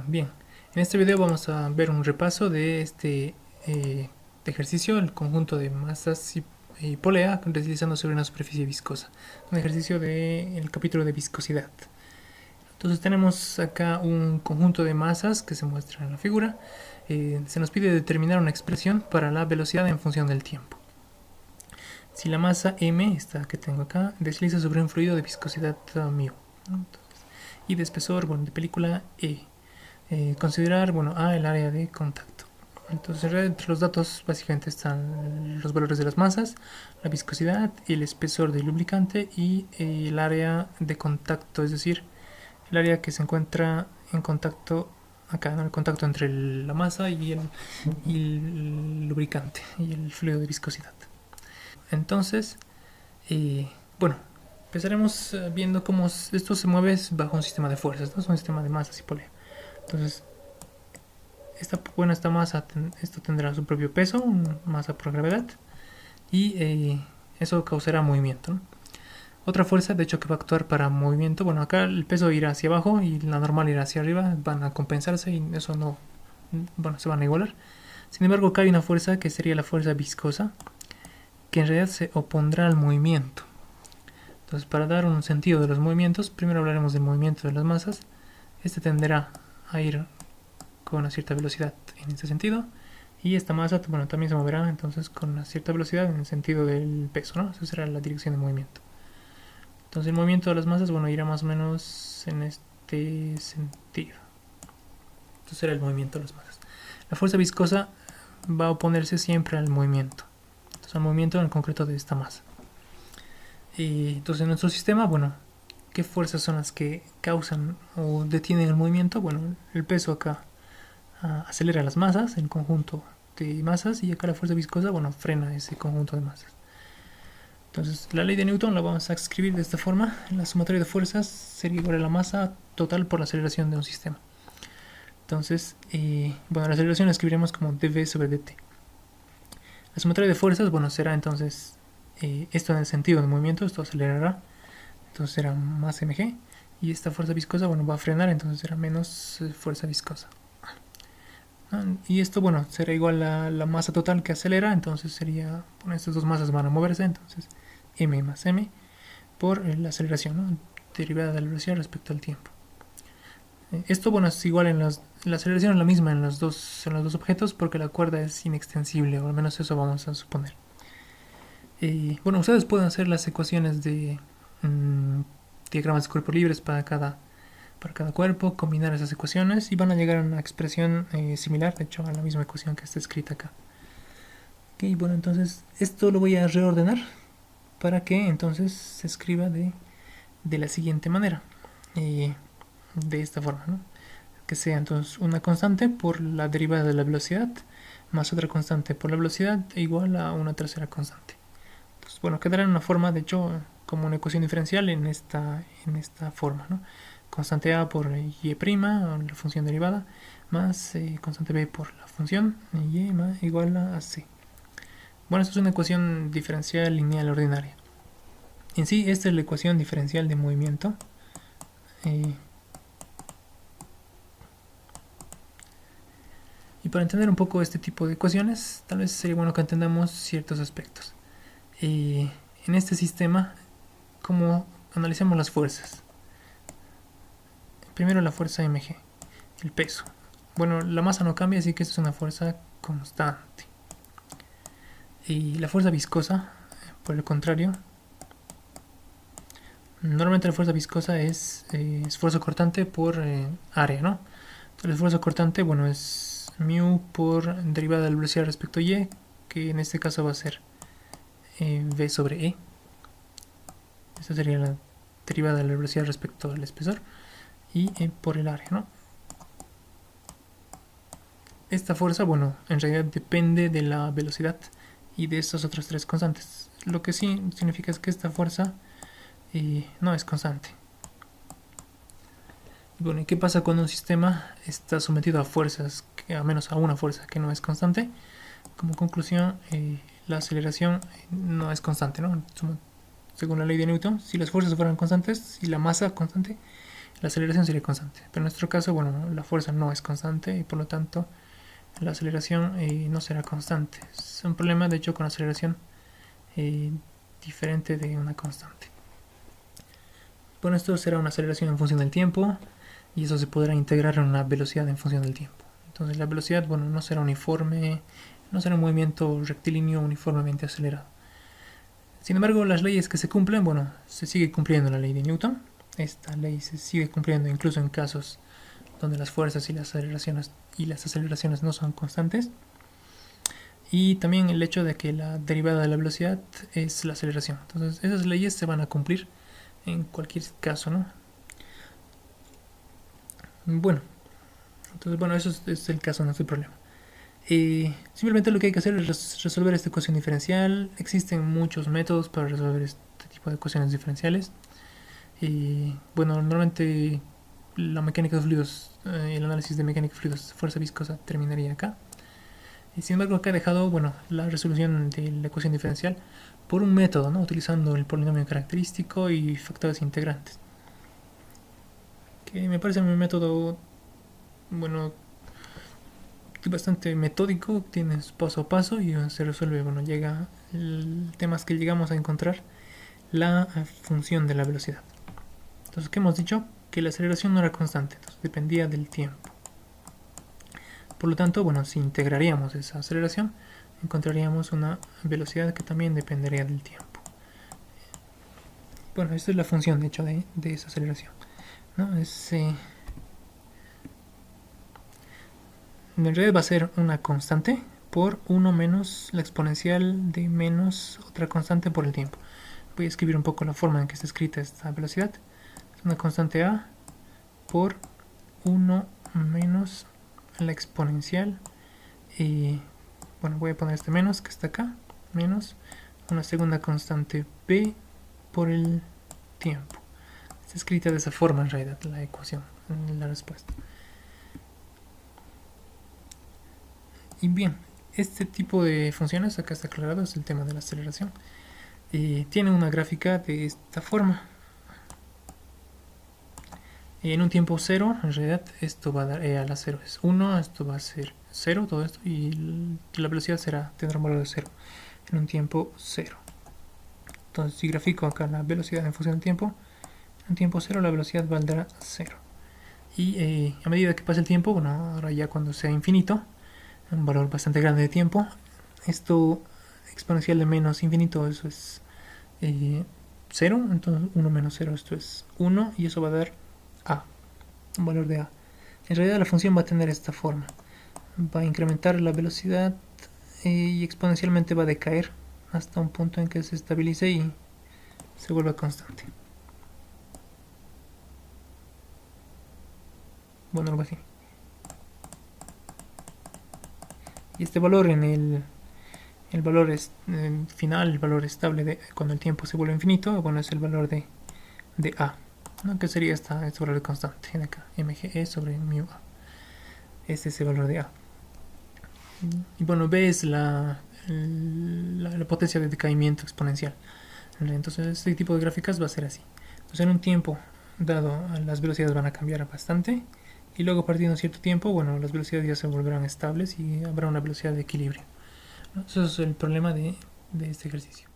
Bien, en este video vamos a ver un repaso de este ejercicio, el conjunto de masas y polea deslizando sobre una superficie viscosa. Un ejercicio del capítulo de viscosidad. Entonces tenemos acá un conjunto de masas que se muestra en la figura. Se nos pide determinar una expresión para la velocidad en función del tiempo. Si la masa m, esta que tengo acá, desliza sobre un fluido de viscosidad μ, ¿no? Y de espesor, bueno, de película E. Considerar, bueno, A, el área de contacto. Entonces, entre los datos básicamente están los valores de las masas, la viscosidad, el espesor del lubricante y el área de contacto, es decir, el área que se encuentra en contacto acá, ¿no? El contacto entre la masa y el lubricante y el fluido de viscosidad. Entonces, bueno, empezaremos viendo cómo esto se mueve bajo un sistema de fuerzas, ¿no? Es un sistema de masas y polea. Entonces, esta masa, esto tendrá su propio peso, masa por gravedad, y eso causará movimiento, ¿no? Otra fuerza, de hecho, que va a actuar para movimiento, bueno, acá el peso irá hacia abajo y la normal irá hacia arriba, van a compensarse y eso no, bueno, se van a igualar. Sin embargo, acá hay una fuerza que sería la fuerza viscosa, que en realidad se opondrá al movimiento. Entonces, para dar un sentido de los movimientos, primero hablaremos del movimiento de las masas. Este tenderá a ir con una cierta velocidad en este sentido, y esta masa, bueno, también se moverá entonces con una cierta velocidad en el sentido del peso, ¿no? Esa será la dirección de movimiento. Entonces el movimiento de las masas, bueno, irá más o menos en este sentido. Esto será el movimiento de las masas. La fuerza viscosa va a oponerse siempre al movimiento, entonces al movimiento en concreto de esta masa. Y entonces en nuestro sistema, bueno, ¿qué fuerzas son las que causan o detienen el movimiento? Bueno, el peso acá acelera las masas, el conjunto de masas, y acá la fuerza viscosa, bueno, frena ese conjunto de masas. Entonces, la ley de Newton la vamos a escribir de esta forma. La sumatoria de fuerzas sería igual a la masa total por la aceleración de un sistema. Entonces, bueno, la aceleración la escribiremos como dv sobre dt. La sumatoria de fuerzas, bueno, será entonces esto en el sentido de movimiento, esto acelerará, entonces será más mg, y esta fuerza viscosa, bueno, va a frenar, entonces será menos fuerza viscosa. Y esto, bueno, será igual a la masa total que acelera, entonces sería, bueno, estas dos masas van a moverse, entonces m más m por la aceleración, ¿no? Derivada de la velocidad respecto al tiempo. Esto, bueno, es igual la aceleración es la misma en los dos objetos porque la cuerda es inextensible, o al menos eso vamos a suponer. Bueno, ustedes pueden hacer las ecuaciones de diagramas de cuerpos libres para cada cuerpo, combinar esas ecuaciones y van a llegar a una expresión similar, de hecho a la misma ecuación que está escrita acá. Ok, bueno, entonces esto lo voy a reordenar para que entonces se escriba de la siguiente manera, de esta forma, ¿no? Que sea entonces una constante por la derivada de la velocidad más otra constante por la velocidad igual a una tercera constante. Entonces, bueno, quedará en una forma, de hecho, como una ecuación diferencial en esta forma, ¿no? Constante a por y', la función derivada, más constante b por la función y más igual a c. Bueno, esto es una ecuación diferencial lineal ordinaria. En sí, esta es la ecuación diferencial de movimiento. Y para entender un poco este tipo de ecuaciones, tal vez sería bueno que entendamos ciertos aspectos. En este sistema, ¿cómo analicemos las fuerzas? Primero la fuerza mg, el peso. Bueno, la masa no cambia, así que esto es una fuerza constante. Y la fuerza viscosa, por el contrario, normalmente la fuerza viscosa es esfuerzo cortante por área, ¿no? Entonces el esfuerzo cortante, bueno, es μ por derivada de la velocidad respecto a y, que en este caso va a ser v sobre e. Esta sería la derivada de la velocidad respecto al espesor y por el área, ¿no? Esta fuerza, bueno, en realidad depende de la velocidad y de estas otras tres constantes. Lo que sí significa es que esta fuerza no es constante. Bueno, ¿y qué pasa cuando un sistema está sometido a fuerzas, a menos a una fuerza que no es constante? Como conclusión, la aceleración no es constante, ¿no? Según la ley de Newton, si las fuerzas fueran constantes y la masa constante, la aceleración sería constante. Pero en nuestro caso, bueno, la fuerza no es constante y por lo tanto la aceleración no será constante. Es un problema, de hecho, con la aceleración diferente de una constante. Bueno, esto será una aceleración en función del tiempo y eso se podrá integrar en una velocidad en función del tiempo. Entonces la velocidad, bueno, no será uniforme, no será un movimiento rectilíneo uniformemente acelerado. Sin embargo, las leyes que se cumplen, bueno, se sigue cumpliendo la ley de Newton. Esta ley se sigue cumpliendo incluso en casos donde las fuerzas y las aceleraciones no son constantes. Y también el hecho de que la derivada de la velocidad es la aceleración. Entonces esas leyes se van a cumplir en cualquier caso, ¿no? Bueno, entonces bueno, eso es el caso, no es el problema. Simplemente lo que hay que hacer es resolver esta ecuación diferencial. Existen muchos métodos para resolver este tipo de ecuaciones diferenciales. Bueno, normalmente la mecánica de fluidos, el análisis de mecánica de fluidos, fuerza viscosa, terminaría acá. Sin embargo, acá he dejado, bueno, la resolución de la ecuación diferencial por un método, ¿no? Utilizando el polinomio característico y factores integrantes. Que me parece un método, bueno, bastante metódico, tienes paso a paso y se resuelve, bueno, llega el tema es que llegamos a encontrar la función de la velocidad. Entonces, ¿qué hemos dicho? Que la aceleración no era constante, entonces dependía del tiempo. Por lo tanto, bueno, si integraríamos esa aceleración, encontraríamos una velocidad que también dependería del tiempo. Bueno, esta es la función, de hecho, de esa aceleración, ¿no? En realidad va a ser una constante por 1 menos la exponencial de menos otra constante por el tiempo. Voy a escribir un poco la forma en que está escrita esta velocidad. Es una constante a por 1 menos la exponencial y bueno, voy a poner este menos que está acá, menos una segunda constante b por el tiempo. Está escrita de esa forma en realidad la ecuación, la respuesta. Y bien, este tipo de funciones, acá está aclarado, es el tema de la aceleración. Tiene una gráfica de esta forma. En un tiempo 0, en realidad esto va a dar a la 0 es 1, esto va a ser 0, todo esto, y la velocidad tendrá un valor de 0 en un tiempo 0. Entonces, si grafico acá la velocidad en función del tiempo, en un tiempo 0 la velocidad valdrá 0. Y a medida que pasa el tiempo, bueno, ahora ya cuando sea infinito, un valor bastante grande de tiempo, esto exponencial de menos infinito, eso es 0, entonces 1 menos 0, esto es 1, y eso va a dar a, un valor de a. En realidad la función va a tener esta forma, va a incrementar la velocidad y exponencialmente va a decaer hasta un punto en que se estabilice y se vuelva constante. Bueno, algo así. Y este valor en el valor final, el valor estable cuando el tiempo se vuelve infinito, bueno, es el valor de a, ¿no? Que sería este valor constante de acá, mge sobre mu a. Este es el valor de a. Y bueno, b es la potencia de decaimiento exponencial. Entonces este tipo de gráficas va a ser así. Entonces en un tiempo dado las velocidades van a cambiar bastante y luego a partir de un cierto tiempo, bueno, las velocidades ya se volverán estables y habrá una velocidad de equilibrio. Eso es el problema de este ejercicio.